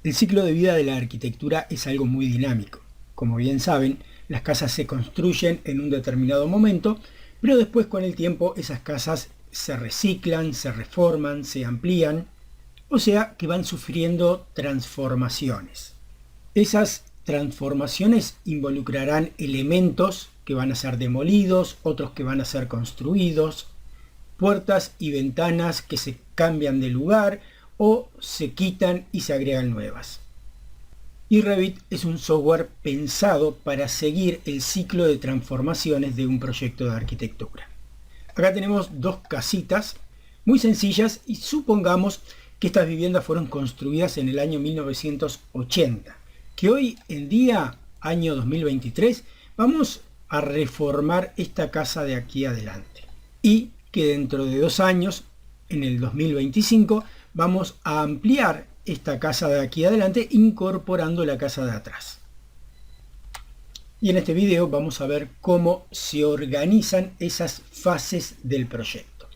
El ciclo de vida de la arquitectura es algo muy dinámico. Como bien saben, las casas se construyen en un determinado momento, pero después con el tiempo esas casas se reciclan, se reforman, se amplían, o sea que van sufriendo transformaciones. Esas transformaciones involucrarán elementos que van a ser demolidos, otros que van a ser construidos, puertas y ventanas que se cambian de lugar o se quitan y se agregan nuevas. Y Revit es un software pensado para seguir el ciclo de transformaciones de un proyecto de arquitectura. Acá tenemos dos casitas muy sencillas y supongamos que estas viviendas fueron construidas en el año 1980, que hoy en día, año 2023, vamos a reformar esta casa de aquí adelante y que dentro de 2 años, en el 2025, vamos a ampliar esta casa de aquí adelante incorporando la casa de atrás. Y en este video vamos a ver cómo se organizan esas fases del proyecto.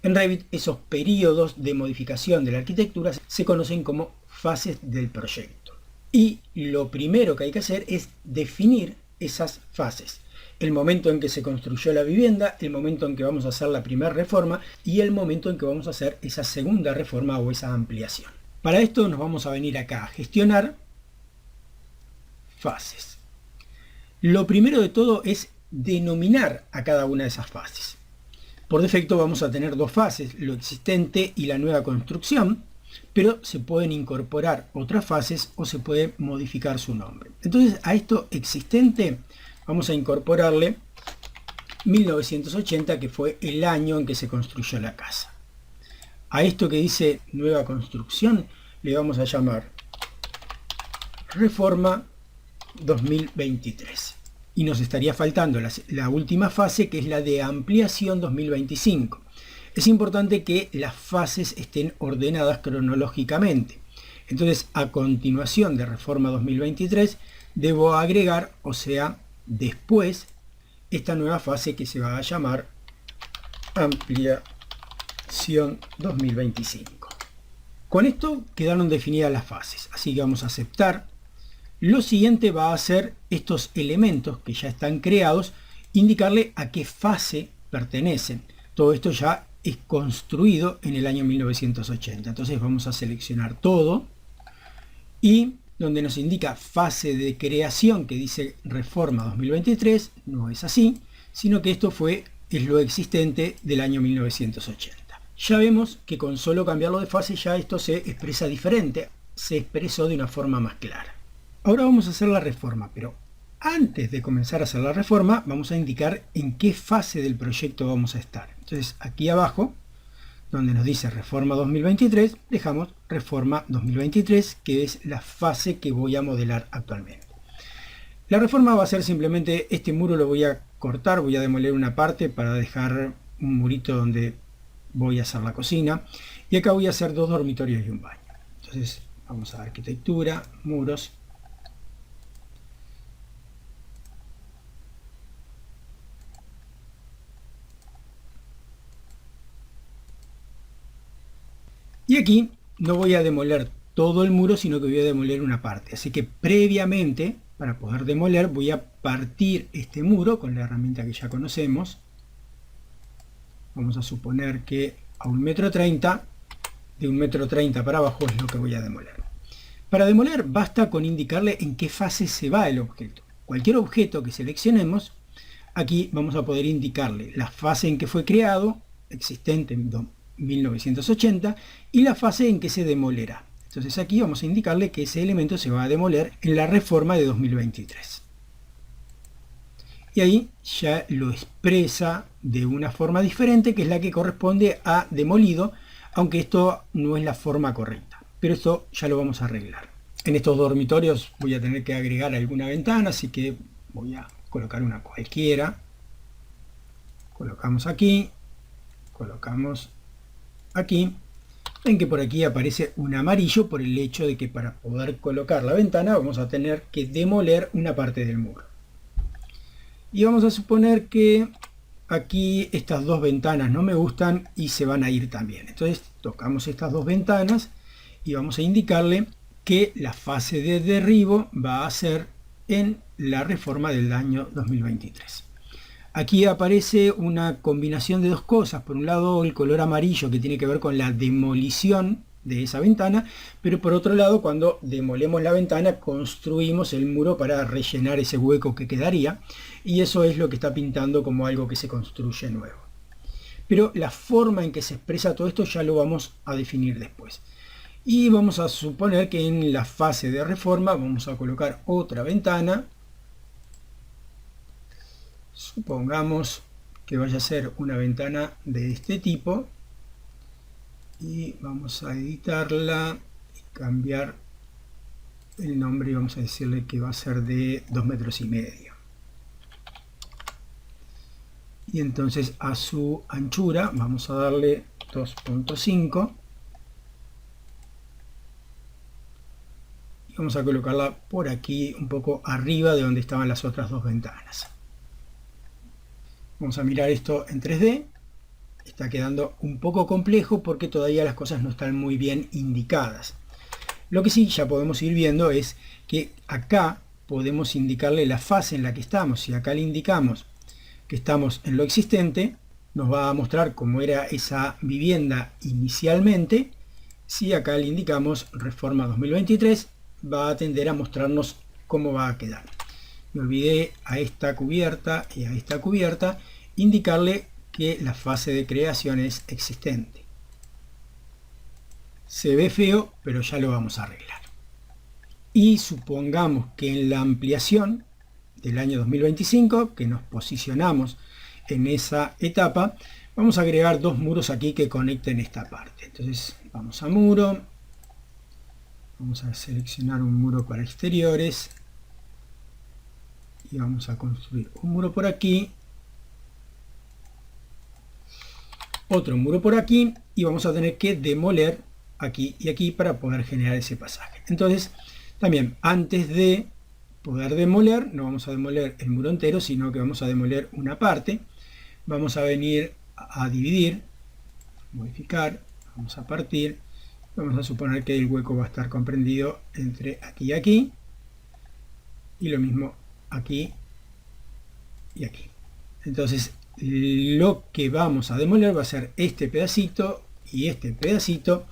En Revit esos periodos de modificación de la arquitectura se conocen como fases del proyecto. Y lo primero que hay que hacer es definir esas fases. El momento en que se construyó la vivienda, el momento en que vamos a hacer la primera reforma y el momento en que vamos a hacer esa segunda reforma o esa ampliación. Para esto nos vamos a venir acá a gestionar fases. Lo primero de todo es denominar a cada una de esas fases. Por defecto vamos a tener dos fases, lo existente y la nueva construcción, pero se pueden incorporar otras fases o se puede modificar su nombre. Entonces a esto existente vamos a incorporarle 1980, que fue el año en que se construyó la casa. A esto que dice nueva construcción le vamos a llamar reforma 2023. Y nos estaría faltando la última fase, que es la de ampliación 2025. Es importante que las fases estén ordenadas cronológicamente. Entonces, a continuación de reforma 2023, debo agregar, o sea, después, esta nueva fase que se va a llamar ampliación 2025. Con esto quedaron definidas las fases, así que vamos a aceptar. Lo siguiente va a ser estos elementos que ya están creados, indicarle a qué fase pertenecen. Todo esto ya es construido en el año 1980. Entonces vamos a seleccionar todo y donde nos indica fase de creación que dice reforma 2023, no es así, sino que esto es lo existente del año 1980. Ya vemos que con solo cambiarlo de fase ya esto se expresa diferente, se expresó de una forma más clara. Ahora vamos a hacer la reforma, pero antes de comenzar a hacer la reforma vamos a indicar en qué fase del proyecto vamos a estar. Entonces aquí abajo, donde nos dice reforma 2023, dejamos reforma 2023, que es la fase que voy a modelar actualmente. La reforma va a ser simplemente, este muro lo voy a cortar, voy a demoler una parte para dejar un murito donde voy a hacer la cocina, y acá voy a hacer 2 dormitorios y un baño. Entonces vamos a arquitectura, muros, y aquí no voy a demoler todo el muro, sino que voy a demoler una parte. Así que previamente, para poder demoler, voy a partir este muro con la herramienta que ya conocemos. Vamos a suponer que a 1,30 m, de 1,30 m para abajo es lo que voy a demoler. Para demoler basta con indicarle en qué fase se va el objeto. Cualquier objeto que seleccionemos, aquí vamos a poder indicarle la fase en que fue creado, existente en 1980, y la fase en que se demolerá. Entonces aquí vamos a indicarle que ese elemento se va a demoler en la reforma de 2023. Y ahí ya lo expresa de una forma diferente, que es la que corresponde a demolido, aunque esto no es la forma correcta. Pero esto ya lo vamos a arreglar. En estos dormitorios voy a tener que agregar alguna ventana, así que voy a colocar una cualquiera. Colocamos aquí, colocamos aquí. Ven que por aquí aparece un amarillo por el hecho de que para poder colocar la ventana vamos a tener que demoler una parte del muro. Y vamos a suponer que aquí estas 2 ventanas no me gustan y se van a ir también. Entonces tocamos estas 2 ventanas y vamos a indicarle que la fase de derribo va a ser en la reforma del año 2023. Aquí aparece una combinación de dos cosas. Por un lado, el color amarillo, que tiene que ver con la demolición de esa ventana, pero por otro lado, cuando demolemos la ventana, construimos el muro para rellenar ese hueco que quedaría, y eso es lo que está pintando como algo que se construye nuevo. Pero la forma en que se expresa todo esto ya lo vamos a definir después. Y vamos a suponer que en la fase de reforma vamos a colocar otra ventana. Supongamos que vaya a ser una ventana de este tipo. Y vamos a editarla y cambiar el nombre y vamos a decirle que va a ser de 2,5 metros. Y entonces a su anchura vamos a darle 2,5. Y vamos a colocarla por aquí, un poco arriba de donde estaban las otras dos ventanas. Vamos a mirar esto en 3D. Está quedando un poco complejo porque todavía las cosas no están muy bien indicadas. Lo que sí ya podemos ir viendo es que acá podemos indicarle la fase en la que estamos. Si acá le indicamos que estamos en lo existente, nos va a mostrar cómo era esa vivienda inicialmente. Si acá le indicamos reforma 2023, va a tender a mostrarnos cómo va a quedar. Me olvidé a esta cubierta y a esta cubierta indicarle que la fase de creación es existente. Se ve feo, pero ya lo vamos a arreglar. Y supongamos que en la ampliación del año 2025, que nos posicionamos en esa etapa, vamos a agregar dos muros aquí que conecten esta parte. Entonces vamos a muro, vamos a seleccionar un muro para exteriores y vamos a construir un muro por aquí, otro muro por aquí, y vamos a tener que demoler aquí y aquí para poder generar ese pasaje. Entonces también, antes de poder demoler, no vamos a demoler el muro entero, sino que vamos a demoler una parte. Vamos a venir a dividir, modificar, vamos a partir, vamos a suponer que el hueco va a estar comprendido entre aquí y aquí, y lo mismo aquí y aquí. Entonces lo que vamos a demoler va a ser este pedacito y este pedacito,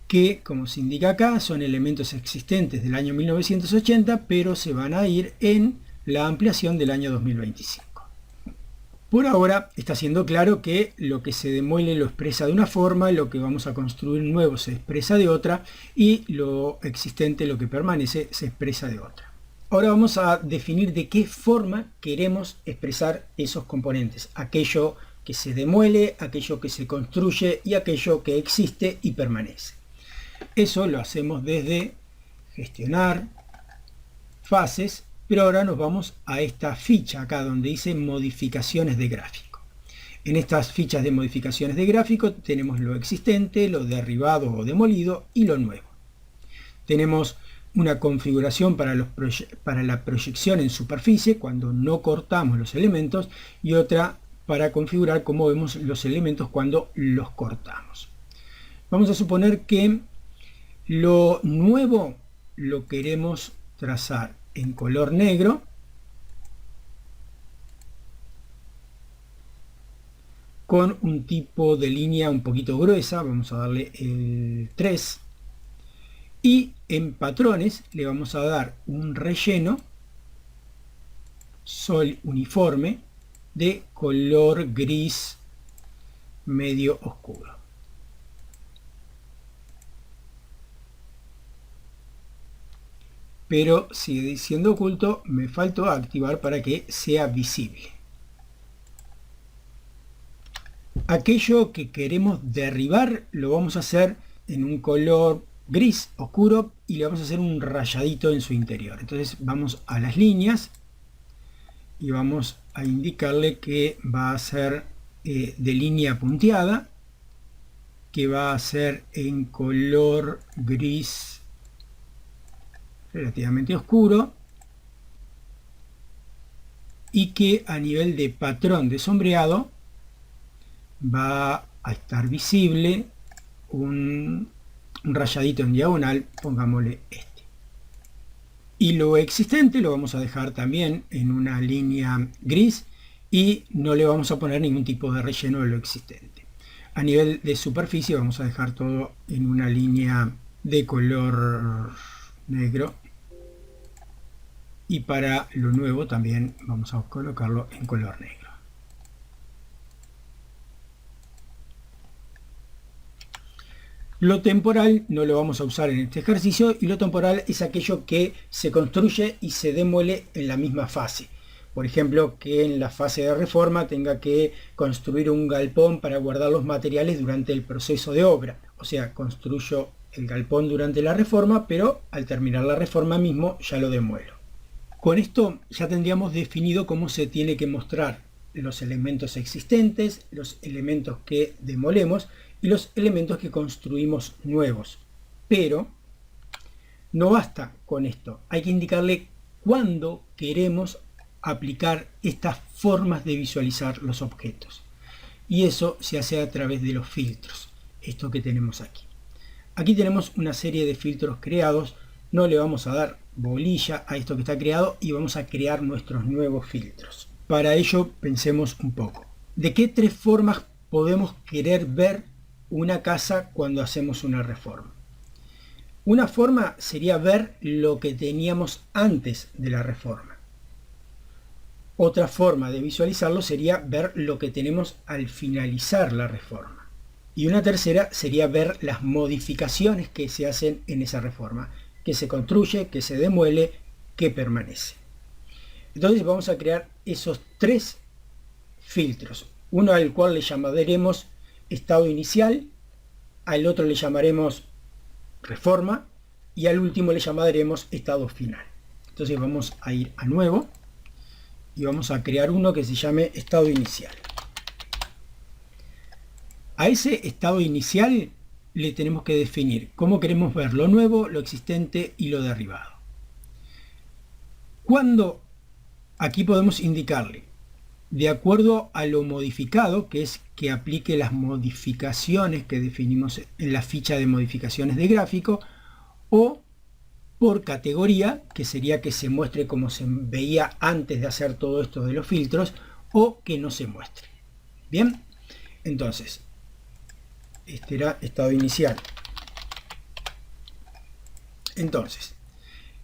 que, como se indica acá, son elementos existentes del año 1980, pero se van a ir en la ampliación del año 2025. Por ahora está siendo claro que lo que se demuele lo expresa de una forma, lo que vamos a construir nuevo se expresa de otra, y lo existente, lo que permanece, se expresa de otra. Ahora vamos a definir de qué forma queremos expresar esos componentes, aquello que se demuele, aquello que se construye y aquello que existe y permanece. Eso lo hacemos desde gestionar, fases, pero ahora nos vamos a esta ficha acá donde dice modificaciones de gráfico. En estas fichas de modificaciones de gráfico tenemos lo existente, lo derribado o demolido y lo nuevo. Tenemos una configuración para la proyección en superficie cuando no cortamos los elementos, y otra para configurar cómo vemos los elementos cuando los cortamos. Vamos a suponer que lo nuevo lo queremos trazar en color negro, con un tipo de línea un poquito gruesa, vamos a darle el 3, y en patrones le vamos a dar un relleno uniforme de color gris medio oscuro. Pero sigue siendo oculto, me faltó activar para que sea visible. Aquello que queremos derribar lo vamos a hacer en un color gris oscuro y le vamos a hacer un rayadito en su interior. Entonces vamos a las líneas y vamos a indicarle que va a ser de línea punteada, que va a ser en color gris relativamente oscuro, y que a nivel de patrón de sombreado va a estar visible un rayadito en diagonal, pongámosle este. Y lo existente lo vamos a dejar también en una línea gris y no le vamos a poner ningún tipo de relleno de lo existente. A nivel de superficie vamos a dejar todo en una línea de color negro. Y para lo nuevo también vamos a colocarlo en color negro. Lo temporal no lo vamos a usar en este ejercicio, y lo temporal es aquello que se construye y se demuele en la misma fase. Por ejemplo, que en la fase de reforma tenga que construir un galpón para guardar los materiales durante el proceso de obra. O sea, construyo el galpón durante la reforma, pero al terminar la reforma mismo ya lo demuelo. Con esto ya tendríamos definido cómo se tiene que mostrar los elementos existentes, los elementos que demolemos y los elementos que construimos nuevos. Pero no basta con esto, hay que indicarle cuándo queremos aplicar estas formas de visualizar los objetos. Y eso se hace a través de los filtros, esto que tenemos aquí. Aquí tenemos una serie de filtros creados, no le vamos a dar bolilla a esto que está creado y vamos a crear nuestros nuevos filtros. Para ello pensemos un poco. ¿De qué tres formas podemos querer ver una casa cuando hacemos una reforma? Una forma sería ver lo que teníamos antes de la reforma. Otra forma de visualizarlo sería ver lo que tenemos al finalizar la reforma. Y una tercera sería ver las modificaciones que se hacen en esa reforma, que se construye, que se demuele, que permanece. Entonces vamos a crear esos tres filtros. Uno al cual le llamaremos estado inicial, al otro le llamaremos reforma y al último le llamaremos estado final. Entonces vamos a ir a nuevo y vamos a crear uno que se llame estado inicial. A ese estado inicial le tenemos que definir cómo queremos ver lo nuevo, lo existente y lo derribado. Cuando aquí podemos indicarle, de acuerdo a lo modificado, que es que aplique las modificaciones que definimos en la ficha de modificaciones de gráfico, o por categoría, que sería que se muestre como se veía antes de hacer todo esto de los filtros, o que no se muestre. Bien, entonces este era estado inicial. Entonces,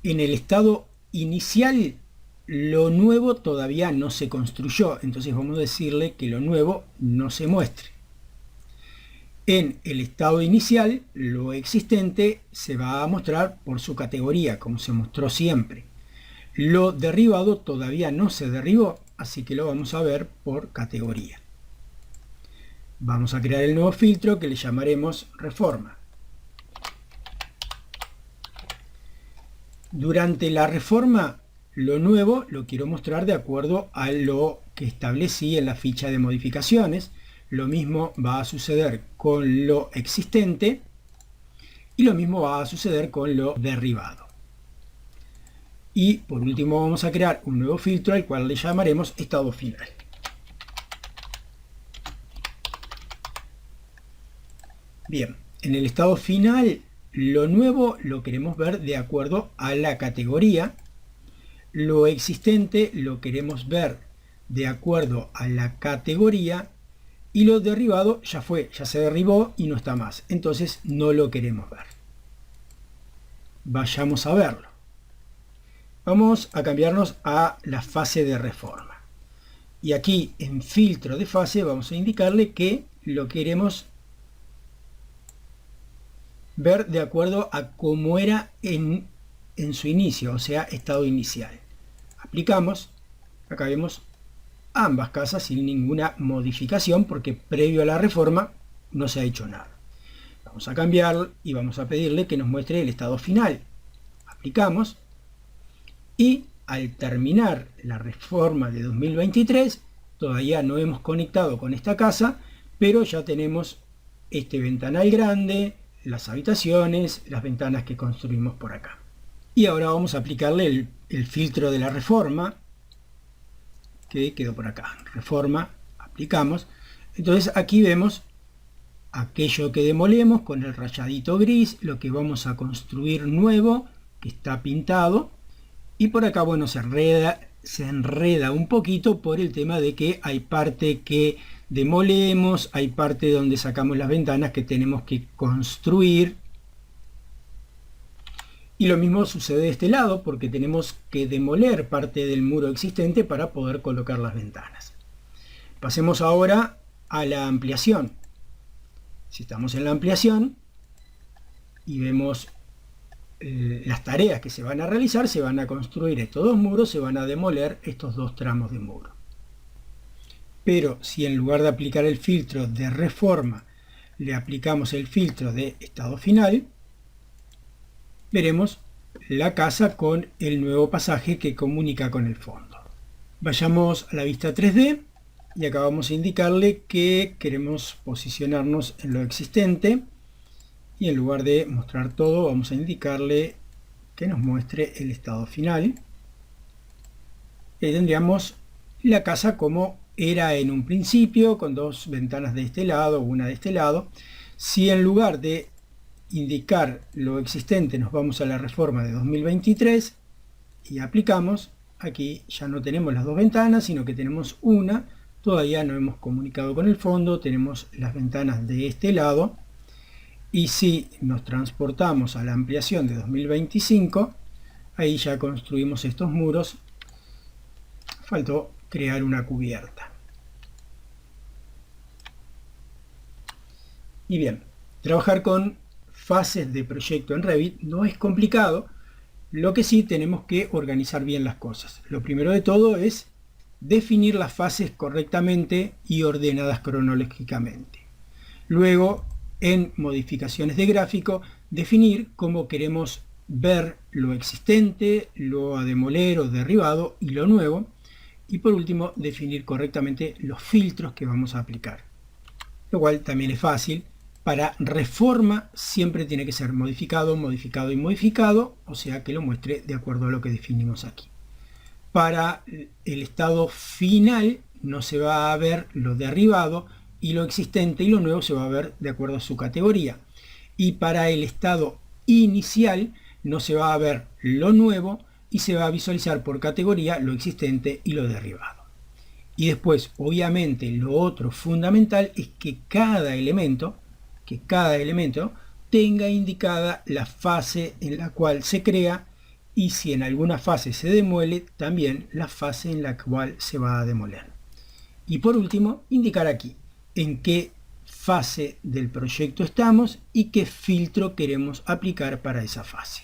en el estado inicial lo nuevo todavía no se construyó, entonces vamos a decirle que lo nuevo no se muestre. En el estado inicial lo existente se va a mostrar por su categoría, como se mostró siempre. Lo derribado todavía no se derribó, así que lo vamos a ver por categoría. Vamos a crear el nuevo filtro que le llamaremos reforma. Durante la reforma, lo nuevo lo quiero mostrar de acuerdo a lo que establecí en la ficha de modificaciones. Lo mismo va a suceder con lo existente y lo mismo va a suceder con lo derribado. Y por último vamos a crear un nuevo filtro al cual le llamaremos estado final. Bien, en el estado final lo nuevo lo queremos ver de acuerdo a la categoría. Lo existente lo queremos ver de acuerdo a la categoría y lo derribado ya fue, ya se derribó y no está más. Entonces no lo queremos ver. Vayamos a verlo. Vamos a cambiarnos a la fase de reforma. Y aquí en filtro de fase vamos a indicarle que lo queremos ver de acuerdo a cómo era en su inicio, o sea, estado inicial. Aplicamos, acá vemos ambas casas sin ninguna modificación porque previo a la reforma no se ha hecho nada. Vamos a cambiar y vamos a pedirle que nos muestre el estado final. Aplicamos y al terminar la reforma de 2023 todavía no hemos conectado con esta casa, pero ya tenemos este ventanal grande, las habitaciones, las ventanas que construimos por acá. Y ahora vamos a aplicarle el filtro de la reforma que quedó por acá. Reforma, aplicamos. Entonces aquí vemos aquello que demolemos con el rayadito gris, lo que vamos a construir nuevo, que está pintado, Y por acá, bueno, se enreda un poquito por el tema de que hay parte que demolemos, hay parte donde sacamos las ventanas que tenemos que construir. Y lo mismo sucede de este lado, porque tenemos que demoler parte del muro existente para poder colocar las ventanas. Pasemos ahora a la ampliación. Si estamos en la ampliación y vemos las tareas que se van a realizar, se van a construir estos dos muros, se van a demoler estos dos tramos de muro. Pero si en lugar de aplicar el filtro de reforma le aplicamos el filtro de estado final, veremos la casa con el nuevo pasaje que comunica con el fondo. Vayamos a la vista 3D y acá vamos a indicarle que queremos posicionarnos en lo existente, y en lugar de mostrar todo vamos a indicarle que nos muestre el estado final. Y tendríamos la casa como era en un principio, con dos ventanas de este lado, una de este lado. Si en lugar de indicar lo existente nos vamos a la reforma de 2023 y aplicamos, aquí ya no tenemos las dos ventanas, sino que tenemos una. Todavía no hemos comunicado con el fondo, tenemos las ventanas de este lado. Y si nos transportamos a la ampliación de 2025, ahí ya construimos estos muros. Faltó crear una cubierta. Y bien, trabajar con fases de proyecto en Revit no es complicado. Lo que sí tenemos que organizar bien las cosas. Lo primero de todo es definir las fases correctamente y ordenadas cronológicamente. Luego, en modificaciones de gráfico, definir cómo queremos ver lo existente, lo a demoler o derribado y lo nuevo. Y por último, definir correctamente los filtros que vamos a aplicar. Lo cual también es fácil. Para reforma siempre tiene que ser modificado, modificado y modificado, o sea que lo muestre de acuerdo a lo que definimos aquí. Para el estado final no se va a ver lo derribado, y lo existente y lo nuevo se va a ver de acuerdo a su categoría. Y para el estado inicial no se va a ver lo nuevo y se va a visualizar por categoría lo existente y lo derribado. Y después, obviamente, lo otro fundamental es que cada elemento tenga indicada la fase en la cual se crea, y si en alguna fase se demuele, también la fase en la cual se va a demoler. Y por último, indicar aquí en qué fase del proyecto estamos y qué filtro queremos aplicar para esa fase.